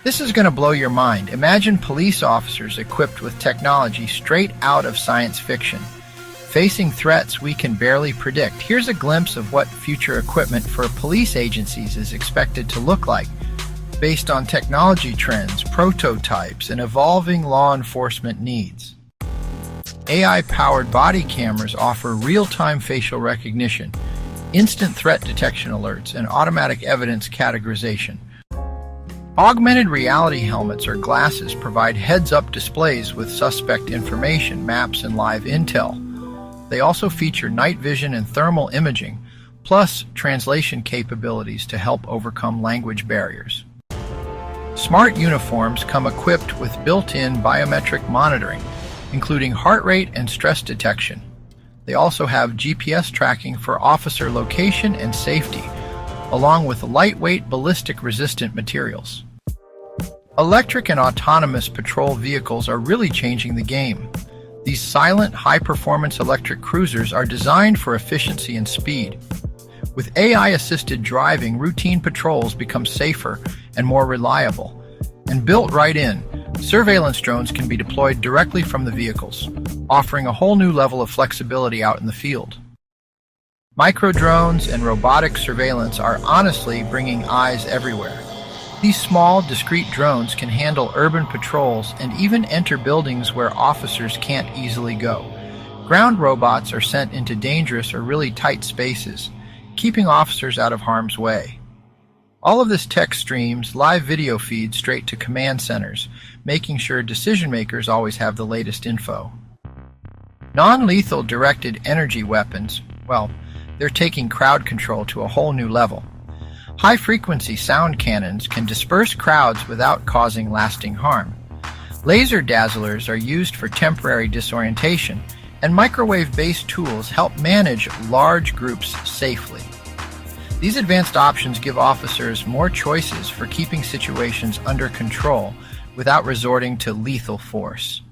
This is going to blow your mind. Imagine police officers equipped with technology straight out of science fiction, facing threats we can barely predict. Here's a glimpse of what future equipment for police agencies is expected to look like, based on technology trends, prototypes, and evolving law enforcement needs. AI-powered body cameras offer real-time facial recognition, instant threat detection alerts, and automatic evidence categorization. Augmented reality helmets or glasses provide heads-up displays with suspect information, maps, and live intel. They also feature night vision and thermal imaging, plus translation capabilities to help overcome language barriers. Smart uniforms come equipped with built-in biometric monitoring, including heart rate and stress detection. They also have GPS tracking for officer location and safety, along with lightweight ballistic-resistant materials. Electric and autonomous patrol vehicles are really changing the game. These silent, high-performance electric cruisers are designed for efficiency and speed. With AI-assisted driving, routine patrols become safer and more reliable. And built right in, surveillance drones can be deployed directly from the vehicles, offering a whole new level of flexibility out in the field. Micro-drones and robotic surveillance are honestly bringing eyes everywhere. These small, discreet drones can handle urban patrols and even enter buildings where officers can't easily go. Ground robots are sent into dangerous or really tight spaces, keeping officers out of harm's way. All of this tech streams live video feeds straight to command centers, making sure decision-makers always have the latest info. Non-lethal directed energy weapons, well, they're taking crowd control to a whole new level. High-frequency sound cannons can disperse crowds without causing lasting harm. Laser dazzlers are used for temporary disorientation, and microwave-based tools help manage large groups safely. These advanced options give officers more choices for keeping situations under control without resorting to lethal force.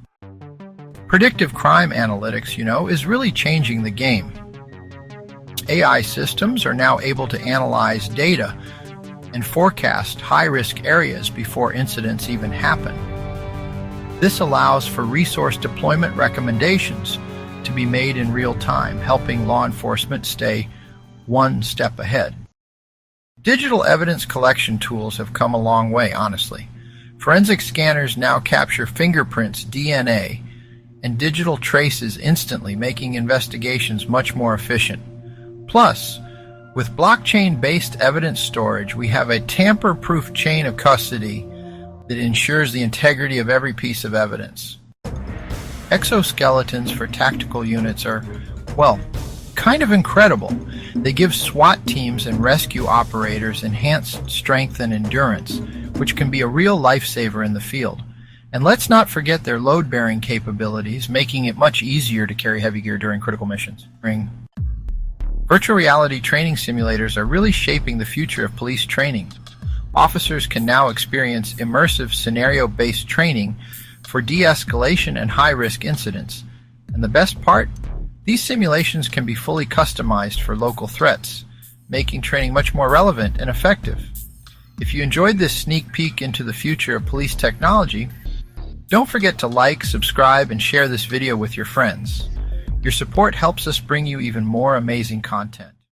Predictive crime analytics, is really changing the game. AI systems are now able to analyze data and forecast high-risk areas before incidents even happen. This allows for resource deployment recommendations to be made in real time, helping law enforcement stay one step ahead. Digital evidence collection tools have come a long way, honestly. Forensic scanners now capture fingerprints, DNA, and digital traces instantly, making investigations much more efficient. Plus, with blockchain-based evidence storage, we have a tamper-proof chain of custody that ensures the integrity of every piece of evidence. Exoskeletons for tactical units are, well, kind of incredible. They give SWAT teams and rescue operators enhanced strength and endurance, which can be a real lifesaver in the field. And let's not forget their load-bearing capabilities, making it much easier to carry heavy gear during critical missions. Virtual reality training simulators are really shaping the future of police training. Officers can now experience immersive scenario-based training for de-escalation and high-risk incidents. And the best part? These simulations can be fully customized for local threats, making training much more relevant and effective. If you enjoyed this sneak peek into the future of police technology, don't forget to like, subscribe, and share this video with your friends. Your support helps us bring you even more amazing content.